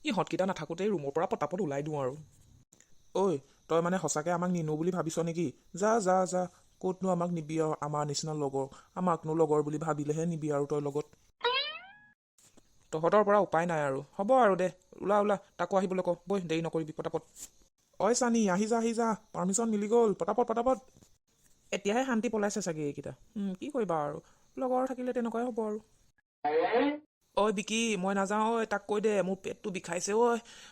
ইহঁতকেইটা নাথাকোঁতেই ৰুমৰ পৰা পটাপট ওলাই দিওঁ আৰু। ঐ, তই মানে সঁচাকৈ আমাক নিনো বুলি ভাবিছ নেকি? যা যা যা, ক'তনো আমাক নিবি আৰু আমাৰ নিচিনা লগৰ। আমাকনো লগৰ বুলি ভাবিলেহে নিবি আৰু তই লগত। তহঁতৰ পৰা উপায় নাই আৰু। হ'ব আৰু দে, ওলা ওলা, তাকো আহিবলৈ ক, বৈ দেৰি নকৰিবি পটাপট। ঐ চানি, আহি যা আহি যা, পাৰ্মিশ্যন মিলি গ'ল, পটাপট পটাপট। এতিয়াহে শান্তি পলাইছে চাগে এইকেইটা। কি কৰিবা আৰু, লগৰ থাকিলে তেনেকুৱাই হ'ব আৰু। ঐ বিকি, মই নাযাওঁ ঐ, তাক কৈ দে, মোৰ পেটটো বিষাইছে ঐ,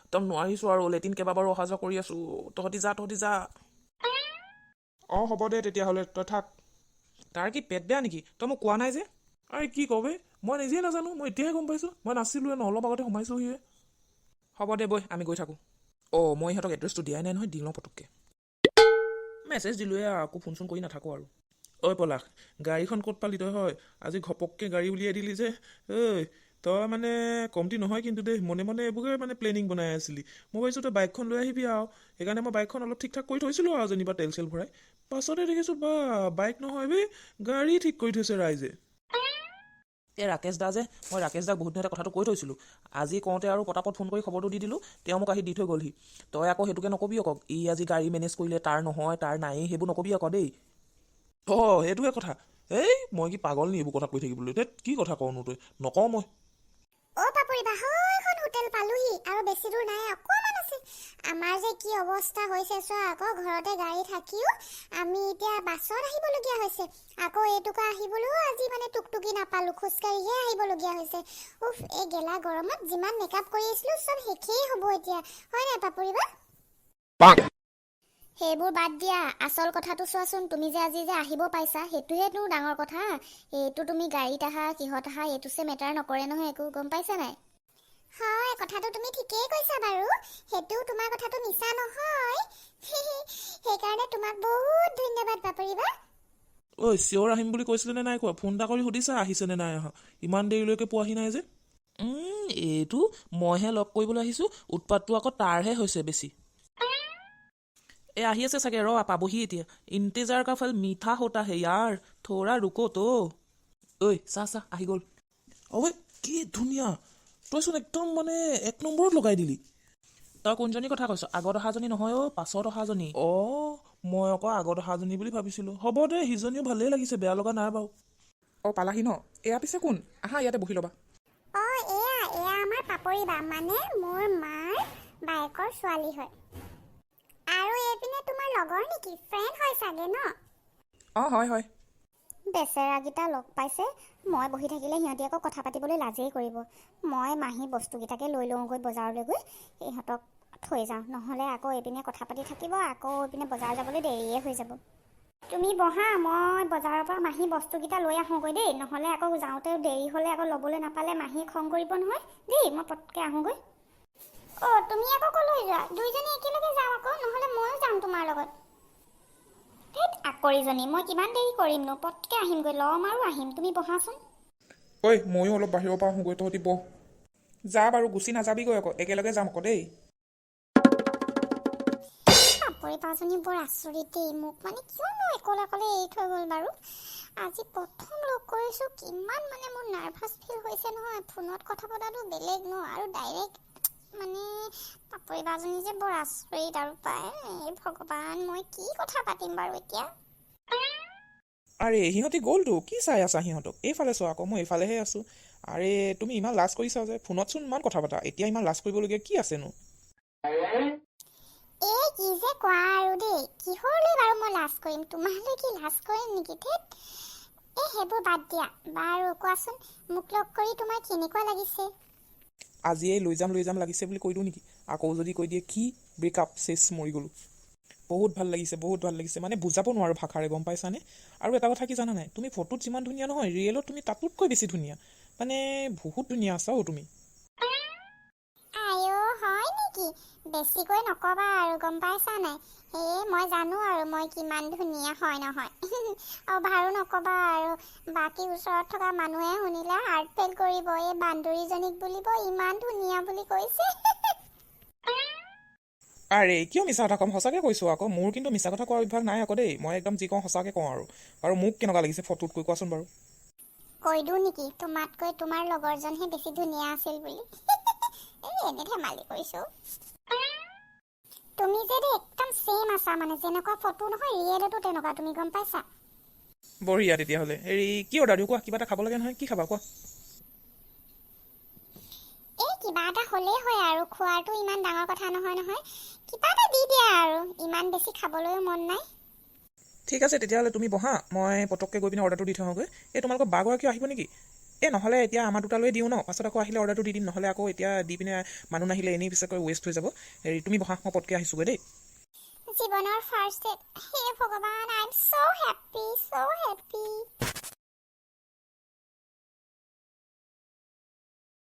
একদম নোৱাৰিছোঁ আৰু, লেটিন কেইবাবাৰো অহা যোৱা কৰি আছোঁ। তহঁতি যা তহঁতি যা। অঁ হ'ব দে তেতিয়াহ'লে, তই থাক। তাৰ কি পেট বেয়া নেকি? তই মোক কোৱা নাই যে। আৰে কি কবে, মই নিজেই নাজানো, মই এতিয়াহে গম পাইছোঁ, মই নাছিলোৱে ন, অলপ আগতে সোমাইছোহিহে। হ'ব দে বৈ, আমি গৈ থাকোঁ। অঁ মই ইহঁতক এড্ৰেছটো দিয়াই নাই নহয়, দি লওঁ পটককৈ। মেছেজ দিলোঁৱে আৰু, আকৌ ফোন চোন কৰি নাথাকোঁ আৰু। ঐ পলাশ, গাড়ীখন ক'ত পালি তই হয়? আজি ঘপককৈ গাড়ী উলিয়াই দিলি যে। ঐ, তই মানে কমতি নহয় কিন্তু দেই, মনে মনে এইবোৰে মানে প্লেনিং বনাই আছিলি। মই ভাবিছোঁ তই বাইকখন লৈ আহিবি আৰু, সেইকাৰণে মই বাইকখন অলপ ঠিক ঠাক কৰি থৈছিলোঁ আৰু যেনিবা তেল চেল ভৰাই। পাছতে দেখিছোঁ বা বাইক নহয় বে, গাড়ী ঠিক কৰি থৈছে ৰাইজে। এই ৰাকেশ দা যে, মই ৰাকেশ দাক বহুত দিনতে কথাটো কৈ থৈছিলোঁ। আজি কওঁতে আৰু পটাপট ফোন কৰি খবৰটো দি দিলোঁ, তেওঁ মোক আহি দি থৈ গ'লহি। তই আকৌ সেইটোকে নকবি আকৌ, ই আজি গাড়ী মেনেজ কৰিলে, তাৰ নহয়, তাৰ নায়েই, সেইবোৰ নকবি আকৌ দেই। অঁ সেইটোৱে কথা। এই মই কি পাগল নি এইবোৰ কথা কৈ থাকিবলৈ, ধেত কি কথা কওঁনো তই, নকওঁ মই। অ' পাপৰি বা, এখন হোটেল পালোহি আৰু বেছি দূৰ নাই, অকণমান আছে। আমাৰ যে কি অৱস্থা হৈছে চোৱা আকৌ, ঘৰতে গাড়ী থাকিও আমি এতিয়া বাছত আহিবলগীয়া হৈছে। আকৌ এইটুকা আহিবলৈও আজি মানে টুকটুকি নাপালোঁ, খোজকাঢ়িহে আহিবলগীয়া হৈছে। উফ, এই গেলা গৰমত যিমান মেকআপ কৰি আছিলোঁ চব শেষেই হ'ব এতিয়া, হয় নাই পাপৰি বা? সেইবোৰ বাদ দিয়া, আচল কথাটো চোৱাচোন, তুমি যে আজি যে আহিব পাইছা সেইটোহেতো ডাঙৰ কথা। এইটো তুমি গাড়ীত আহা কিহত আহা এইটো চে মেটাৰ নকৰে নহয় একো, গম পাইছা নাই? হয়, কথাটো তুমি ঠিকেই কৈছা বাৰু, সেইটো তোমাৰ কথাটো মিছা নহয়। সেইকাৰণে তোমাক বহুত ধন্যবাদ পাপৰি বা। ঐ চিঞৰ আহিম বুলি কৈছিলে নে নাই কোৱা? ফোন এটা কৰি সুধিছা আহিছে নে নাই অহা, ইমান দেৰিলৈকে পোৱাহি নাই যে। এইটো মইহে লগ কৰিবলৈ আহিছোঁ, উৎপাতটো আকৌ তাৰহে হৈছে বেছি। আহি আছে চাগে, ৰ পাবহি এতিয়া। ইন্তেজাৰ কা ফল মিঠা হোতা হে ইয়াৰ, থোৰা ৰুকো তো। ঐ চা চা, আহি গ'ল। ঐ কি ধুনীয়া, তইচোন একদম মানে এক নম্বৰত লগাই দিলি। তই কোনজনী কথা কৈছ? আগত অহাজনী নহয় অ', পাছত অহাজনী। অঁ মই আকৌ আগত অহাজনী বুলি ভাবিছিলোঁ। হ'ব দে, সিজনীও ভালেই লাগিছে, বেয়া লগা নাই বাৰু। অঁ পালাহি ন? এয়া পিছে কোন? আহা ইয়াতে বহি ল'বা। এয়া আমাৰ পাপৰি বা, মানে মোৰ মাৰ বায়েকৰ ছোৱালী হয়। আৰু এইপিনে তোমাৰ লগৰ নেকি? ফ্ৰেণ্ড হয় চাগে ন? অঁ হয় হয়। বেচেৰাকেইটা লগ পাইছে, মই বহি থাকিলে সিহঁতি আকৌ কথা পাতিবলৈ লাজেই কৰিব। মই মাহী বস্তুকেইটাকে লৈ লওঁগৈ বজাৰলৈ গৈ, ইহঁতক থৈ যাওঁ, নহ'লে আকৌ এইপিনে কথা পাতি থাকিব, আকৌ এইপিনে বজাৰ যাবলৈ দেৰিয়ে হৈ যাব। তুমি বহা, মই বজাৰৰ পৰা মাহী বস্তুকেইটা লৈ আহোঁগৈ দেই, নহ'লে আকৌ যাওঁতে দেৰি হ'লে আকৌ ল'বলৈ নাপালে মাহীয়ে খং কৰিব নহয় দেই, মই পটকৈ আহোঁগৈ। অ' তুমি আকৌ ক'লৈ যোৱা? দুইজনী একেলগে যাওঁ আকৌ, নহ'লে ময়ো যাম তোমাৰ লগত। ধেৎ আকৰিজনী, মই কিমান দেৰি কৰিমনো, পটকৈ আহিমগৈ, ল'ম আৰু আহিম, তুমি বহাচোন। ঐ ময়ো অলপ বাহিৰৰ পৰা আহোঁগৈ, তহঁতি বহ। যা বাৰু, গুচি নাযাবিগৈ আকৌ, একেলগে যাম আকৌ দেই। পাপৰি পাজনী বৰ আচৰিত দেই, মোক মানে কিয়নো অকলে অকলে এৰি থৈ গ'ল বাৰু। আজি প্ৰথম লগ কৰিছোঁ, কিমান মানে মোৰ নাৰ্ভাছ ফিল হৈছে নহয়, ফোনত কথা পতাটো বেলেগ ন, আৰু ডাইৰেক্ট মানে পাপৰি বাজনী যে বৰ আচৰিত আৰু পায়, এই ভগৱান মই কি কথা পাতিম বাৰু এতিয়া। আৰে সিহঁতি গ'লতো, কি চাই আছা সিহঁতক? এইফালে চোৱা আকৌ, মই এইফালেহে আছোঁ। আৰে তুমি ইমান লাজ কৰিছা যে, ফোনতচোন ইমান কথা পাতা, এতিয়া ইমান লাজ কৰিবলগীয়া কি আছেনো? এই কি যে কোৱা আৰু দেই, কিহৰলৈ বাৰু মই লাজ কৰিম, তোমালৈ কি লাজ কৰিম নেকি? ধেৎ, সেইবোৰ বাদ দিয়া, বাৰু কোৱাচোন, মোক লগ কৰি তোমাৰ কেনেকুৱা লাগিছে? আজিয়েই লৈ যাম লাগিছে বুলি কৈ দিওঁ নেকি? আকৌ যদি কৈ দিয়ে কি ব্ৰেকআপ, চেছ, মৰি গ'লোঁ। বহুত ভাল লাগিছে, বহুত ভাল লাগিছে, মানে বুজাব নোৱাৰোঁ ভাষাৰে, গম পাইছানে? আৰু এটা কথা কি জানা নাই, তুমি ফটোত যিমান ধুনীয়া নহয়, ৰিয়েলত তুমি তাতোতকৈ বেছি ধুনীয়া, মানে বহুত ধুনীয়া আছা অ' তুমি। আইঅ' হয় নেকি? বেছিকৈ নকবা আৰু, গম পাইছা নাই? সেয়ে মই জানো আৰু মই কিমান ধুনীয়া হয় নহয়। অভাৰো নকবা আৰু, বাকী ওচৰত থকা মানুহে শুনিলে হাৰ্ট ফেইল কৰিব, এই বান্দৰীজনীক বুলিব ইমান ধুনীয়া বুলি কৈছে। আৰে কিয় মিছা কথা ক'ম, সঁচাকৈ কৈছোঁ আকৌ, মোৰ কিন্তু মিছা কথা কোৱাৰ অভ্যাস নাই আকৌ দেই, মই একদম যি কওঁ সঁচাকৈ কওঁ আৰু। বাৰু মোক কেনেকুৱা লাগিছে ফটোতকৈ, কোৱাচোন বাৰু? কৈ দিওঁ নেকি, তোমাতকৈ তোমাৰ লগৰজনহে বেছি ধুনীয়া আছিল বুলি? এনে ধেমালি কৰিছোঁ। তুমি যে দেই একদম ছেইম আছা, মানে যেনেকুৱা ফটো নহয় ৰিয়েলতো তেনেকুৱা, তুমি গম পাইছা? বঢ়িয়া তেতিয়াহ'লে। হেৰি কি অৰ্ডাৰ দিওঁ কোৱা, কিবা এটা খাব লাগে নহয়, কি খাবা কোৱা? এই কিবা এটা হ'লেই হয় আৰু, খোৱাটো ইমান ডাঙৰ কথা নহয় নহয়। কিবা এটা দি দিয়া আৰু, ইমান বেছি খাবলৈও মন নাই। ঠিক আছে তেতিয়াহ'লে তুমি বহা, মই পটককৈ গৈ পিনে অৰ্ডাৰটো দি থৈ আহোঁগৈ। এই তোমালোকৰ বাগৰাকীও আহিব নেকি? এই নহ'লে এতিয়া আমাৰ দুটালৈ দিওঁ ন, পাছত আকৌ আহিলে অৰ্ডাৰটো দি দিম, নহ'লে আকৌ এতিয়া দি পিনে মানুহ নাহিলে এনেই পিছকৈ ৱেষ্ট হৈ যাব। হেৰি তুমি বহা, মই পটকৈ আহিছোঁগৈ দেই। জীৱনৰ ফাৰ্ষ্ট ডেট, হে ভগৱান, I am so' happy, so' happy.